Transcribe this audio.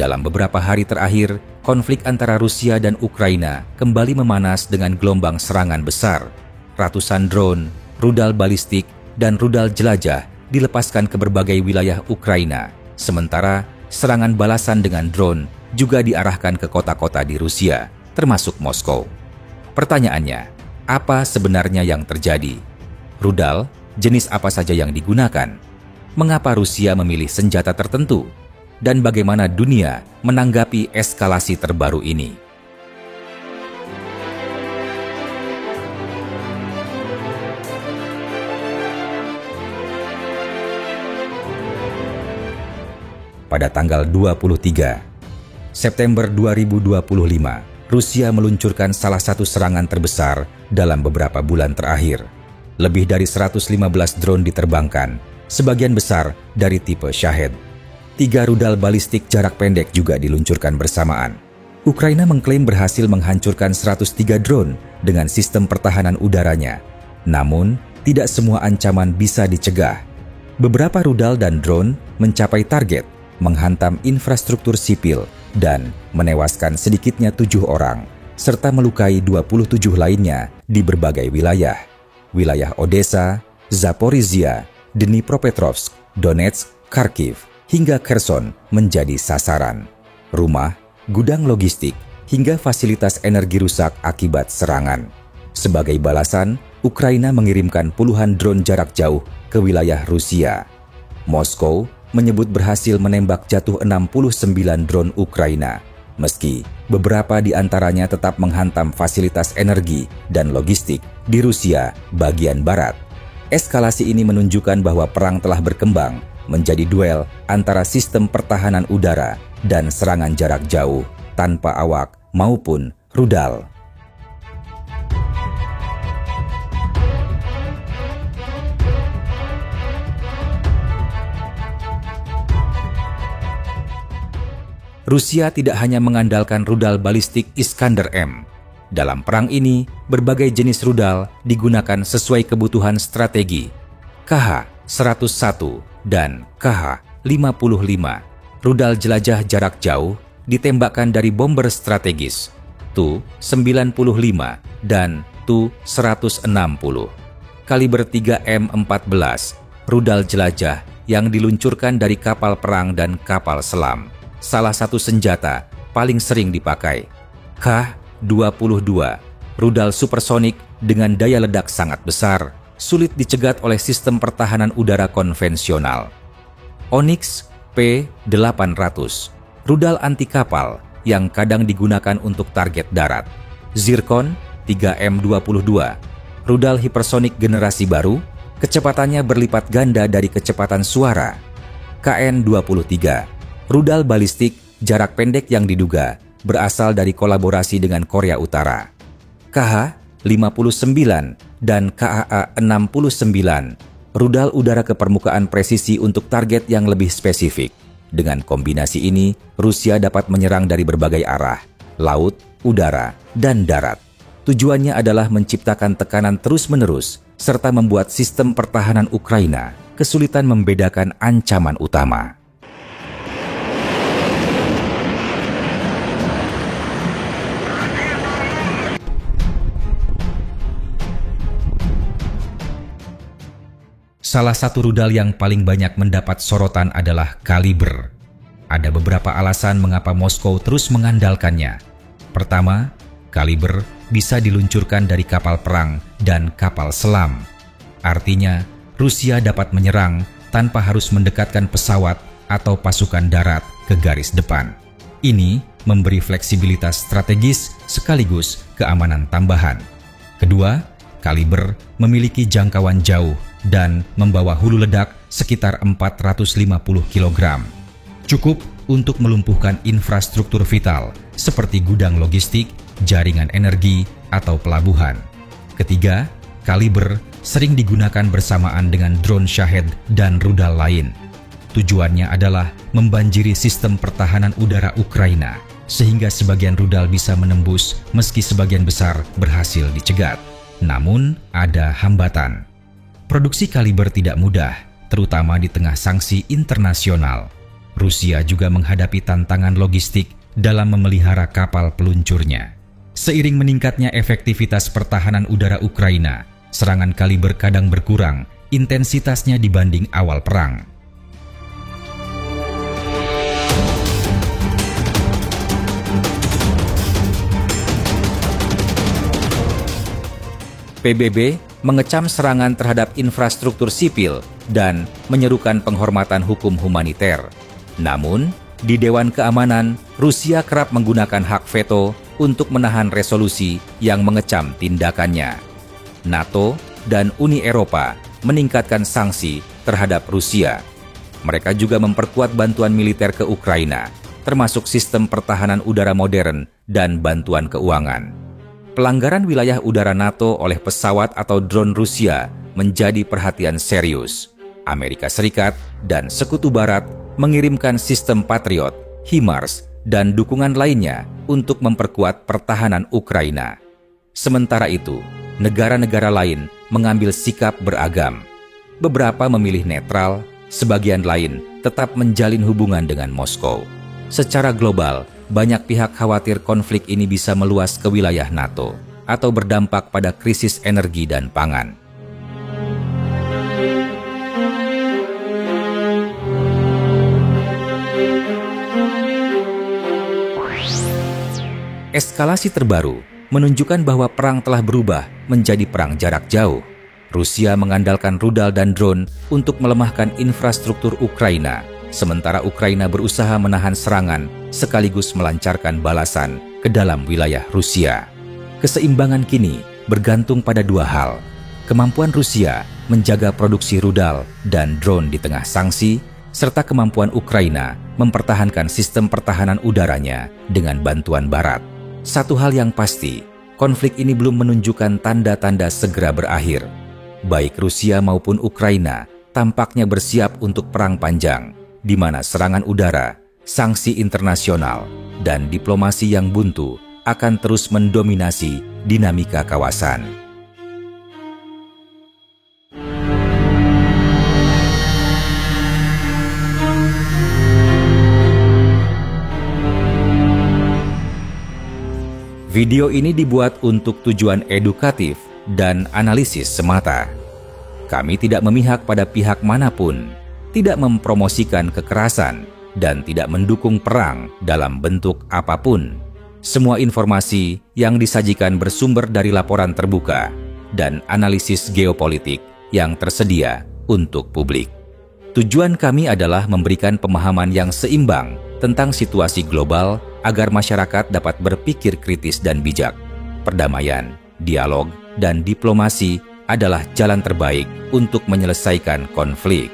Dalam beberapa hari terakhir, konflik antara Rusia dan Ukraina kembali memanas dengan gelombang serangan besar. Ratusan drone, rudal balistik, dan rudal jelajah dilepaskan ke berbagai wilayah Ukraina. Sementara, serangan balasan dengan drone juga diarahkan ke kota-kota di Rusia, termasuk Moskow. Pertanyaannya, apa sebenarnya yang terjadi? Rudal, jenis apa saja yang digunakan? Mengapa Rusia memilih senjata tertentu? Dan bagaimana dunia menanggapi eskalasi terbaru ini? Pada tanggal 23 September 2025, Rusia meluncurkan salah satu serangan terbesar dalam beberapa bulan terakhir. Lebih dari 115 drone diterbangkan, sebagian besar dari tipe Shahed. 3 rudal balistik jarak pendek juga diluncurkan bersamaan. Ukraina mengklaim berhasil menghancurkan 103 drone dengan sistem pertahanan udaranya. Namun, tidak semua ancaman bisa dicegah. Beberapa rudal dan drone mencapai target, menghantam infrastruktur sipil, dan menewaskan sedikitnya 7 orang, serta melukai 27 lainnya di berbagai wilayah. Wilayah Odessa, Zaporizhia, Dnipropetrovsk, Donetsk, Kharkiv, hingga Kherson menjadi sasaran. Rumah, gudang logistik, hingga fasilitas energi rusak akibat serangan. Sebagai balasan, Ukraina mengirimkan puluhan drone jarak jauh ke wilayah Rusia. Moskow menyebut berhasil menembak jatuh 69 drone Ukraina, meski beberapa di antaranya tetap menghantam fasilitas energi dan logistik di Rusia bagian barat. Eskalasi ini menunjukkan bahwa perang telah berkembang menjadi duel antara sistem pertahanan udara dan serangan jarak jauh tanpa awak maupun rudal. Rusia tidak hanya mengandalkan rudal balistik Iskander-M. Dalam perang ini, berbagai jenis rudal digunakan sesuai kebutuhan strategi. KH-101 dan KH-55, rudal jelajah jarak jauh, ditembakkan dari bomber strategis Tu-95 dan Tu-160. Kaliber 3M14, rudal jelajah yang diluncurkan dari kapal perang dan kapal selam. Salah satu senjata paling sering dipakai. Kh-22, rudal supersonik dengan daya ledak sangat besar, sulit dicegat oleh sistem pertahanan udara konvensional. Onyx P-800, rudal anti kapal yang kadang digunakan untuk target darat. Zircon 3M22, rudal hipersonik generasi baru, kecepatannya berlipat ganda dari kecepatan suara. KN-23, rudal balistik jarak pendek yang diduga berasal dari kolaborasi dengan Korea Utara. KH-59 dan KAA-69, rudal udara ke permukaan presisi untuk target yang lebih spesifik. Dengan kombinasi ini, Rusia dapat menyerang dari berbagai arah, laut, udara, dan darat. Tujuannya adalah menciptakan tekanan terus-menerus serta membuat sistem pertahanan Ukraina kesulitan membedakan ancaman utama. Salah satu rudal yang paling banyak mendapat sorotan adalah kaliber. Ada beberapa alasan mengapa Moskow terus mengandalkannya. Pertama, kaliber bisa diluncurkan dari kapal perang dan kapal selam. Artinya, Rusia dapat menyerang tanpa harus mendekatkan pesawat atau pasukan darat ke garis depan. Ini memberi fleksibilitas strategis sekaligus keamanan tambahan. Kedua, kaliber memiliki jangkauan jauh dan membawa hulu ledak sekitar 450 kg. Cukup untuk melumpuhkan infrastruktur vital seperti gudang logistik, jaringan energi, atau pelabuhan. Ketiga, kaliber sering digunakan bersamaan dengan drone Shahed dan rudal lain. Tujuannya adalah membanjiri sistem pertahanan udara Ukraina, sehingga sebagian rudal bisa menembus meski sebagian besar berhasil dicegat. Namun, ada hambatan. Produksi kaliber tidak mudah, terutama di tengah sanksi internasional. Rusia juga menghadapi tantangan logistik dalam memelihara kapal peluncurnya. Seiring meningkatnya efektivitas pertahanan udara Ukraina, serangan kaliber kadang berkurang intensitasnya dibanding awal perang. PBB mengecam serangan terhadap infrastruktur sipil dan menyerukan penghormatan hukum humaniter. Namun, di Dewan Keamanan, Rusia kerap menggunakan hak veto untuk menahan resolusi yang mengecam tindakannya. NATO dan Uni Eropa meningkatkan sanksi terhadap Rusia. Mereka juga memperkuat bantuan militer ke Ukraina, termasuk sistem pertahanan udara modern dan bantuan keuangan. Pelanggaran wilayah udara NATO oleh pesawat atau drone Rusia menjadi perhatian serius. Amerika Serikat dan Sekutu Barat mengirimkan sistem Patriot, HIMARS, dan dukungan lainnya untuk memperkuat pertahanan Ukraina. Sementara itu, negara-negara lain mengambil sikap beragam. Beberapa memilih netral, sebagian lain tetap menjalin hubungan dengan Moskow. Secara global, banyak pihak khawatir konflik ini bisa meluas ke wilayah NATO atau berdampak pada krisis energi dan pangan. Eskalasi terbaru menunjukkan bahwa perang telah berubah menjadi perang jarak jauh. Rusia mengandalkan rudal dan drone untuk melemahkan infrastruktur Ukraina, sementara Ukraina berusaha menahan serangan sekaligus melancarkan balasan ke dalam wilayah Rusia. Keseimbangan kini bergantung pada dua hal: kemampuan Rusia menjaga produksi rudal dan drone di tengah sanksi, serta kemampuan Ukraina mempertahankan sistem pertahanan udaranya dengan bantuan Barat. Satu hal yang pasti, konflik ini belum menunjukkan tanda-tanda segera berakhir. Baik Rusia maupun Ukraina tampaknya bersiap untuk perang panjang, di mana serangan udara, sanksi internasional, dan diplomasi yang buntu akan terus mendominasi dinamika kawasan. Video ini dibuat untuk tujuan edukatif dan analisis semata. Kami tidak memihak pada pihak manapun, tidak mempromosikan kekerasan, dan tidak mendukung perang dalam bentuk apapun. Semua informasi yang disajikan bersumber dari laporan terbuka dan analisis geopolitik yang tersedia untuk publik. Tujuan kami adalah memberikan pemahaman yang seimbang tentang situasi global agar masyarakat dapat berpikir kritis dan bijak. Perdamaian, dialog, dan diplomasi adalah jalan terbaik untuk menyelesaikan konflik.